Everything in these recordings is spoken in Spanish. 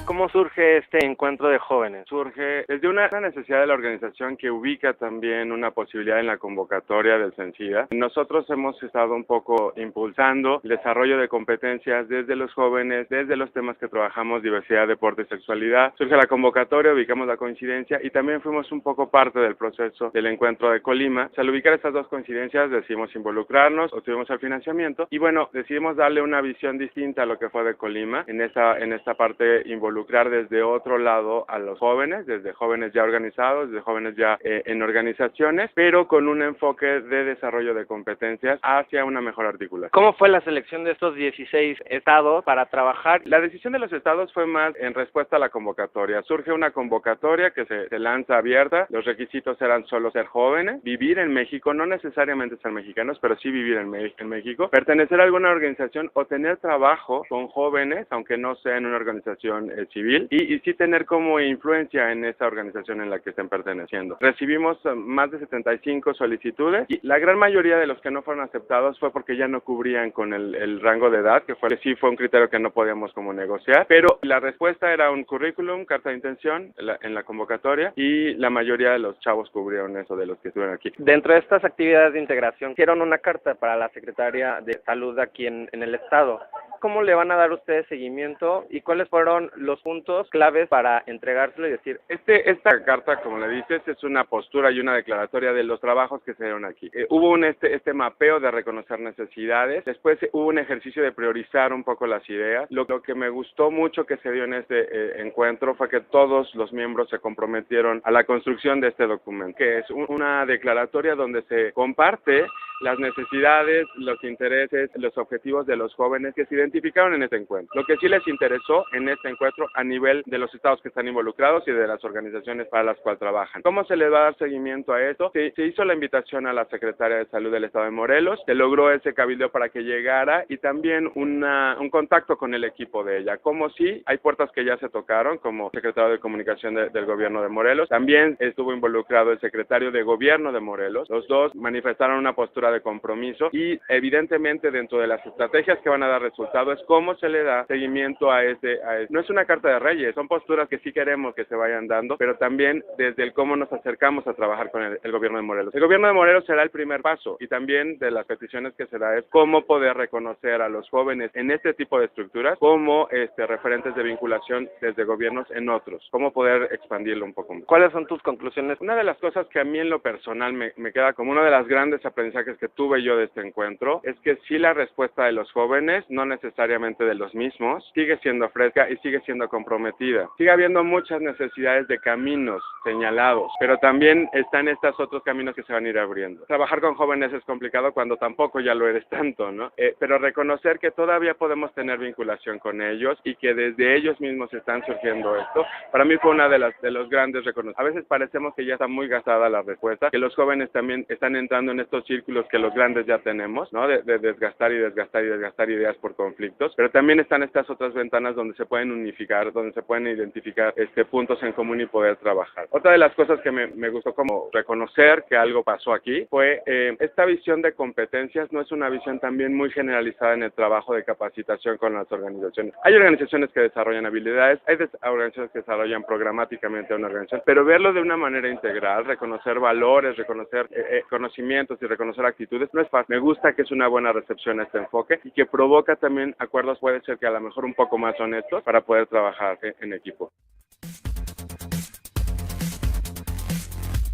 ¿Cómo surge este encuentro de jóvenes? Surge desde una necesidad de la organización que ubica también una posibilidad en la convocatoria del Cencida. Nosotros hemos estado un poco impulsando el desarrollo de competencias desde los jóvenes, desde los temas que trabajamos, diversidad, deporte y sexualidad. Surge la convocatoria, ubicamos la coincidencia y también fuimos un poco parte del proceso del encuentro de Colima. Al ubicar estas dos coincidencias decidimos involucrarnos, obtuvimos el financiamiento y bueno, decidimos darle una visión distinta a lo que fue de Colima en esta parte involucrar desde otro lado a los jóvenes, desde jóvenes ya organizados, desde jóvenes ya en organizaciones, pero con un enfoque de desarrollo de competencias hacia una mejor articulación. ¿Cómo fue la selección de estos 16 estados para trabajar? La decisión de los estados fue más en respuesta a la convocatoria. Surge una convocatoria que se lanza abierta, los requisitos eran solo ser jóvenes, vivir en México, no necesariamente ser mexicanos, pero sí vivir en México, pertenecer a alguna organización o tener trabajo con jóvenes, aunque no sea en una organización civil, y sí tener como influencia en esa organización en la que estén perteneciendo. Recibimos más de 75 solicitudes y la gran mayoría de los que no fueron aceptados fue porque ya no cubrían con el rango de edad, que sí fue un criterio que no podíamos como negociar, pero la respuesta era un currículum, carta de intención en la convocatoria y la mayoría de los chavos cubrieron eso de los que estuvieron aquí. Dentro de estas actividades de integración, hicieron una carta para la Secretaría de Salud aquí en el estado. ¿Cómo le van a dar ustedes seguimiento y cuáles fueron los puntos claves para entregárselo y decir? Esta carta, como le dices, es una postura y una declaratoria de los trabajos que se dieron aquí. Hubo este mapeo de reconocer necesidades, después hubo un ejercicio de priorizar un poco las ideas. Lo que me gustó mucho que se dio en este encuentro fue que todos los miembros se comprometieron a la construcción de este documento, que es una declaratoria donde se comparte las necesidades, los intereses, los objetivos de los jóvenes que se identificaron en este encuentro. Lo que sí les interesó en este encuentro a nivel de los estados que están involucrados y de las organizaciones para las cuales trabajan. ¿Cómo se le va a dar seguimiento a esto? Se hizo la invitación a la Secretaria de Salud del Estado de Morelos, se logró ese cabildo para que llegara y también un contacto con el equipo de ella. Como sí, hay puertas que ya se tocaron, como secretario de Comunicación del Gobierno de Morelos. También estuvo involucrado el secretario de Gobierno de Morelos. Los dos manifestaron una postura de compromiso y evidentemente dentro de las estrategias que van a dar resultado es cómo se le da seguimiento a este. No es una carta de reyes, son posturas que sí queremos que se vayan dando, pero también desde el cómo nos acercamos a trabajar con el Gobierno de Morelos. El Gobierno de Morelos será el primer paso y también de las peticiones que se da es cómo poder reconocer a los jóvenes en este tipo de estructuras como referentes de vinculación desde gobiernos en otros, cómo poder expandirlo un poco más. ¿Cuáles son tus conclusiones? Una de las cosas que a mí en lo personal me queda como uno de los grandes aprendizajes que tuve yo de este encuentro es que sí la respuesta de los jóvenes, no necesariamente de los mismos, sigue siendo fresca y sigue siendo comprometida. Sigue habiendo muchas necesidades de caminos señalados, pero también están estos otros caminos que se van a ir abriendo. Trabajar con jóvenes es complicado cuando tampoco ya lo eres tanto, ¿no? Pero reconocer que todavía podemos tener vinculación con ellos y que desde ellos mismos están surgiendo esto, para mí fue una de los grandes reconocimientos. A veces parecemos que ya está muy gastada la respuesta, que los jóvenes también están entrando en estos círculos que los grandes ya tenemos, ¿no? De desgastar y desgastar y desgastar ideas por conflictos, pero también están estas otras ventanas donde se pueden unificar, donde se pueden identificar puntos en común y poder trabajar. Otra de las cosas que me gustó como reconocer que algo pasó aquí fue esta visión de competencias no es una visión también muy generalizada en el trabajo de capacitación con las organizaciones. Hay organizaciones que desarrollan habilidades, hay organizaciones que desarrollan programáticamente una organización, pero verlo de una manera integral, reconocer valores, reconocer conocimientos y reconocer actitudes no es fácil. Me gusta que es una buena recepción a este enfoque y que provoca también acuerdos, puede ser que a lo mejor un poco más honestos para poder trabajar en equipo.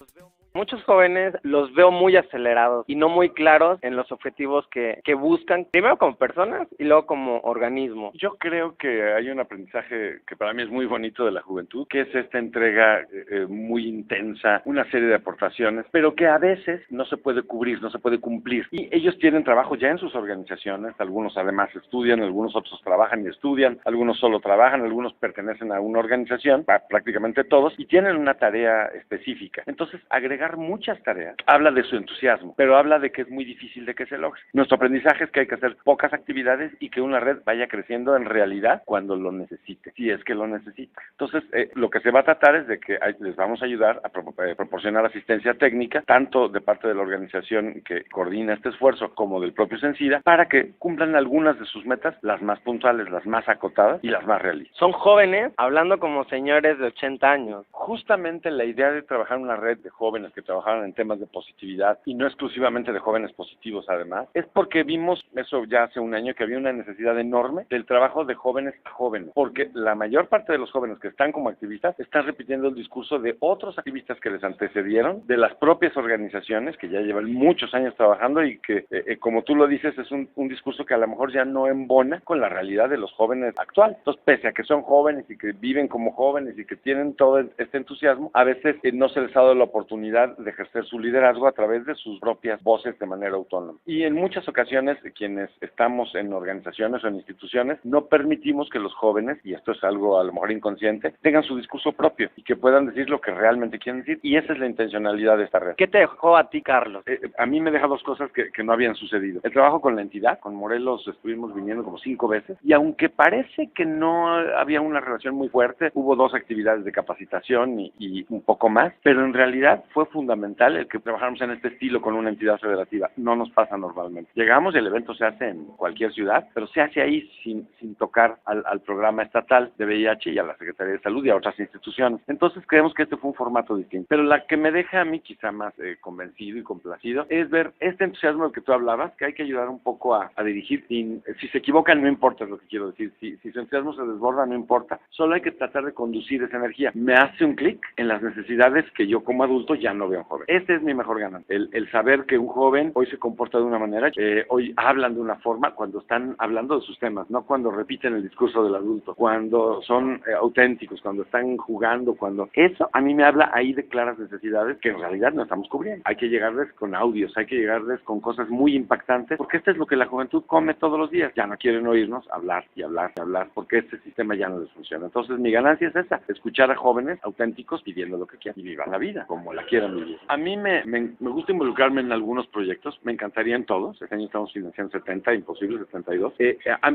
Los veo muy Muchos jóvenes los veo muy acelerados y no muy claros en los objetivos que buscan, primero como personas y luego como organismo. Yo creo que hay un aprendizaje que para mí es muy bonito de la juventud, que es esta entrega muy intensa, una serie de aportaciones, pero que a veces no se puede cubrir, no se puede cumplir. Y ellos tienen trabajo ya en sus organizaciones, algunos además estudian, algunos otros trabajan y estudian, algunos solo trabajan, algunos pertenecen a una organización, prácticamente todos, y tienen una tarea específica. Entonces, agregar muchas tareas habla de su entusiasmo, pero habla de que es muy difícil de que se logre. Nuestro aprendizaje es que hay que hacer pocas actividades y que una red vaya creciendo en realidad cuando lo necesite, si es que lo necesita. Entonces, lo que se va a tratar es de que les vamos a ayudar a proporcionar asistencia técnica, tanto de parte de la organización que coordina este esfuerzo como del propio Sencida, para que cumplan algunas de sus metas, las más puntuales, las más acotadas y las más realistas. Son jóvenes hablando como señores de 80 años. Justamente la idea de trabajar en una red de jóvenes que trabajaran en temas de positividad y no exclusivamente de jóvenes positivos además, es porque vimos eso ya hace un año, que había una necesidad enorme del trabajo de jóvenes a jóvenes, porque la mayor parte de los jóvenes que están como activistas están repitiendo el discurso de otros activistas que les antecedieron, de las propias organizaciones que ya llevan muchos años trabajando y que, como tú lo dices, es un discurso que a lo mejor ya no embona con la realidad de los jóvenes actual. Entonces, pese a que son jóvenes y que viven como jóvenes y que tienen todo este entusiasmo, a veces no se les ha dado la oportunidad de ejercer su liderazgo a través de sus propias voces de manera autónoma. Y en muchas ocasiones, quienes estamos en organizaciones o en instituciones, no permitimos que los jóvenes, y esto es algo a lo mejor inconsciente, tengan su discurso propio y que puedan decir lo que realmente quieren decir, y esa es la intencionalidad de esta red. ¿Qué te dejó a ti, Carlos? A mí me deja dos cosas que no habían sucedido. El trabajo con la entidad, con Morelos estuvimos viniendo como 5 veces, y aunque parece que no había una relación muy fuerte, hubo 2 actividades de capacitación y un poco más, pero en realidad fue fundamental el que trabajáramos en este estilo con una entidad federativa. No nos pasa normalmente. Llegamos y el evento se hace en cualquier ciudad, pero se hace ahí sin tocar al programa estatal de VIH y a la Secretaría de Salud y a otras instituciones. Entonces creemos que este fue un formato distinto. Pero la que me deja a mí quizá más convencido y complacido es ver este entusiasmo del que tú hablabas, que hay que ayudar un poco a dirigir. Si se equivocan, no importa, es lo que quiero decir. Si su entusiasmo se desborda, no importa. Solo hay que tratar de conducir esa energía. Me hace un clic en las necesidades que yo como adulto ya no veo en joven. Este es mi mejor ganancia. El saber que un joven hoy se comporta de una manera, hoy hablan de una forma cuando están hablando de sus temas, no cuando repiten el discurso del adulto, cuando son auténticos, cuando están jugando, cuando... Eso a mí me habla ahí de claras necesidades que en realidad no estamos cubriendo. Hay que llegarles con audios, hay que llegarles con cosas muy impactantes, porque esto es lo que la juventud come todos los días. Ya no quieren oírnos hablar y hablar y hablar, porque este sistema ya no les funciona. Entonces mi ganancia es esa, escuchar a jóvenes auténticos pidiendo lo que quieran y vivan la vida como la quieran vivir. A mí me gusta involucrarme en algunos proyectos, me encantaría en todos. Este año estamos financiando 70, imposible 72,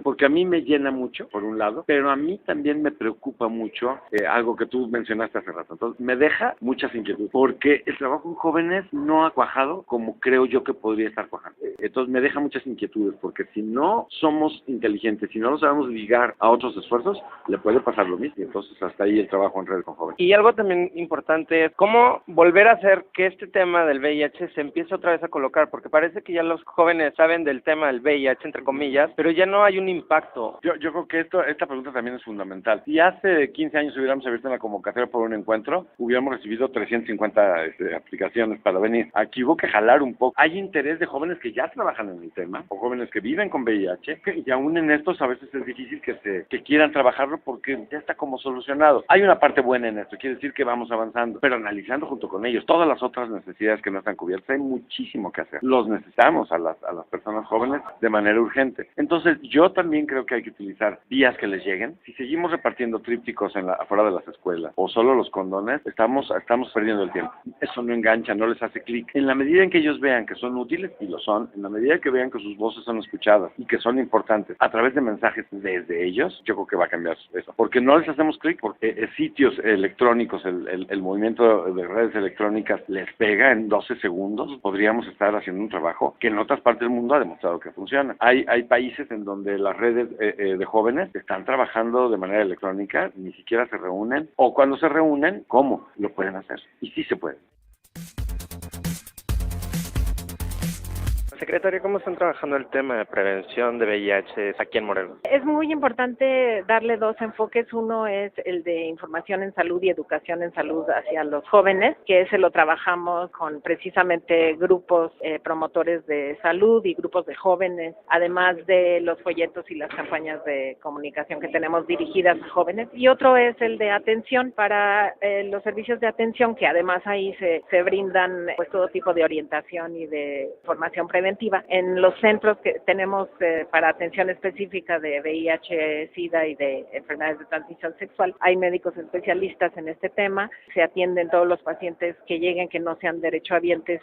porque a mí me llena mucho, por un lado, pero a mí también me preocupa mucho algo que tú mencionaste hace rato. Entonces me deja muchas inquietudes, porque el trabajo en jóvenes no ha cuajado como creo yo que podría estar cuajando. Entonces me deja muchas inquietudes, porque si no somos inteligentes, si no lo sabemos ligar a otros esfuerzos, le puede pasar lo mismo. Entonces hasta ahí el trabajo en red con jóvenes. Y algo también importante es cómo volver a hacer que este tema del VIH se empiece otra vez a colocar, porque parece que ya los jóvenes saben del tema del VIH, entre comillas, pero ya no hay un impacto. Yo creo que esta pregunta también es fundamental. Si hace 15 años hubiéramos abierto una convocatoria por un encuentro, hubiéramos recibido 350 aplicaciones para venir. Aquí hubo que jalar un poco. Hay interés de jóvenes que ya trabajan en el tema, o jóvenes que viven con VIH, y aún en estos a veces es difícil que quieran trabajarlo porque ya está como solucionado. Hay una parte buena en esto, quiere decir que vamos avanzando, pero analizando junto con ellos todas las otras necesidades que no están cubiertas, hay muchísimo que hacer. Los necesitamos a las personas jóvenes de manera urgente. Entonces yo también creo que hay que utilizar vías que les lleguen. Si seguimos repartiendo trípticos afuera de las escuelas o solo los condones, estamos perdiendo el tiempo. Eso no engancha, no les hace clic. En la medida en que ellos vean que son útiles, y lo son, en la medida que vean que sus voces son escuchadas y que son importantes a través de mensajes desde ellos, yo creo que va a cambiar eso. Porque no les hacemos clic, porque sitios electrónicos, el movimiento de redes electrónicas les pega en 12 segundos. Podríamos estar haciendo un trabajo que en otras partes del mundo ha demostrado que funciona. Hay países en donde las redes de jóvenes están trabajando de manera electrónica, ni siquiera se reúnen, o cuando se reúnen, ¿cómo? Lo pueden hacer. Y sí se puede. Secretaria, ¿cómo están trabajando el tema de prevención de VIH aquí en Morelos? Es muy importante darle dos enfoques. Uno es el de información en salud y educación en salud hacia los jóvenes, que ese lo trabajamos con precisamente grupos promotores de salud y grupos de jóvenes, además de los folletos y las campañas de comunicación que tenemos dirigidas a jóvenes. Y otro es el de atención para los servicios de atención, que además ahí se brindan pues todo tipo de orientación y de formación preventiva. En los centros que tenemos para atención específica de VIH, SIDA y de enfermedades de transmisión sexual, hay médicos especialistas en este tema. Se atienden todos los pacientes que lleguen que no sean derechohabientes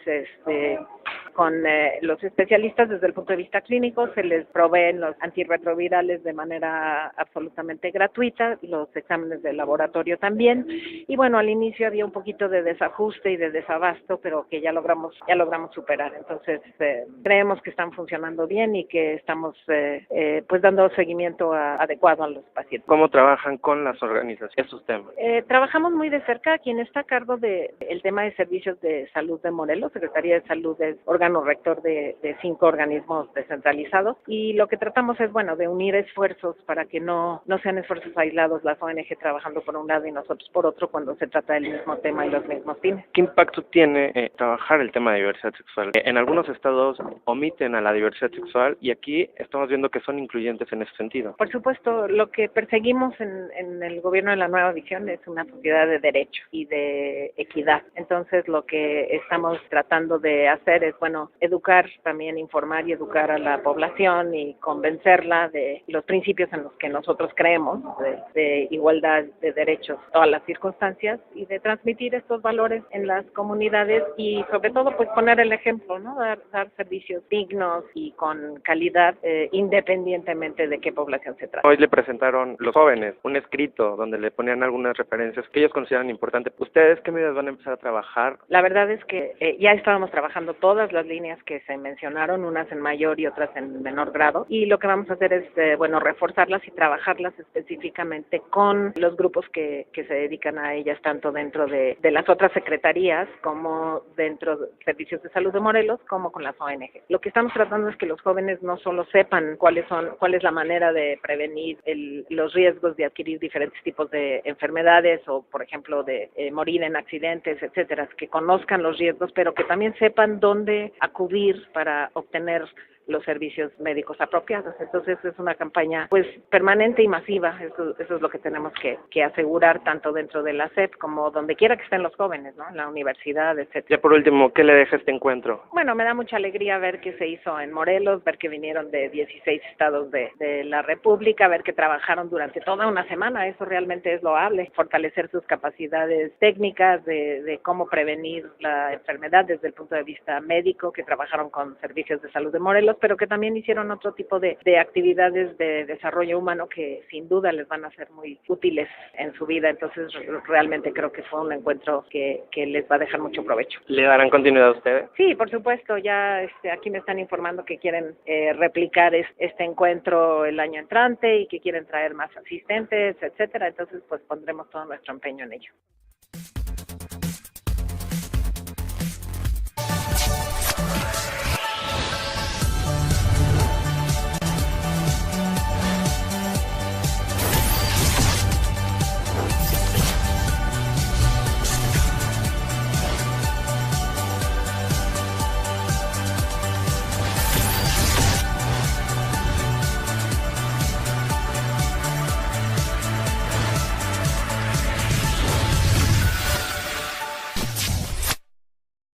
con los especialistas desde el punto de vista clínico. Se les proveen los antirretrovirales de manera absolutamente gratuita, los exámenes de laboratorio también. Y bueno, al inicio había un poquito de desajuste y de desabasto, pero que ya logramos superar. Entonces creemos que están funcionando bien y que estamos pues dando seguimiento adecuado a los pacientes. ¿Cómo trabajan con las organizaciones estos temas? Trabajamos muy de cerca. Quien está a cargo del tema de servicios de salud de Morelos, Secretaría de Salud, es órgano rector de 5 organismos descentralizados, y lo que tratamos es, bueno, de unir esfuerzos para que no sean esfuerzos aislados, las ONG trabajando por un lado y nosotros por otro, cuando se trata del mismo tema y los mismos fines. ¿Qué impacto tiene trabajar el tema de diversidad sexual? En algunos estados omiten a la diversidad sexual y aquí estamos viendo que son incluyentes en ese sentido. Por supuesto, lo que perseguimos en el gobierno de la Nueva Visión es una sociedad de derecho y de equidad. Entonces, lo que estamos tratando de hacer es, bueno, educar, también informar y educar a la población y convencerla de los principios en los que nosotros creemos, de igualdad de derechos en todas las circunstancias, y de transmitir estos valores en las comunidades y sobre todo pues poner el ejemplo, ¿no? Dar servicios dignos y con calidad independientemente de qué población se trata. Hoy le presentaron los jóvenes un escrito donde le ponían algunas referencias que ellos consideran importantes. ¿Ustedes qué medidas van a empezar a trabajar? La verdad es que ya estábamos trabajando todas las líneas que se mencionaron, unas en mayor y otras en menor grado, y lo que vamos a hacer es bueno, reforzarlas y trabajarlas específicamente con los grupos que se dedican a ellas, tanto dentro de las otras secretarías como dentro de Servicios de Salud de Morelos, como con las ONG. Lo que estamos tratando es que los jóvenes no solo sepan cuál es la manera de prevenir los riesgos de adquirir diferentes tipos de enfermedades o, por ejemplo, de morir en accidentes, etcétera, que conozcan los riesgos, pero que también sepan dónde acudir para obtener los servicios médicos apropiados. Entonces es una campaña pues permanente y masiva. Eso es lo que tenemos que asegurar, tanto dentro de la SEP como donde quiera que estén los jóvenes, ¿no? En la universidad, etcétera. Ya por último, ¿qué le deja este encuentro? Bueno, me da mucha alegría ver que se hizo en Morelos, ver que vinieron de 16 estados de la República, ver que trabajaron durante toda una semana. Eso realmente es loable. Fortalecer sus capacidades técnicas de cómo prevenir la enfermedad desde el punto de vista médico, que trabajaron con Servicios de Salud de Morelos, pero que también hicieron otro tipo de actividades de desarrollo humano que sin duda les van a ser muy útiles en su vida. Entonces realmente creo que fue un encuentro que les va a dejar mucho provecho. ¿Le darán continuidad a ustedes? Sí, por supuesto. Ya aquí me están informando que quieren replicar este encuentro el año entrante y que quieren traer más asistentes, etcétera. Entonces pues pondremos todo nuestro empeño en ello.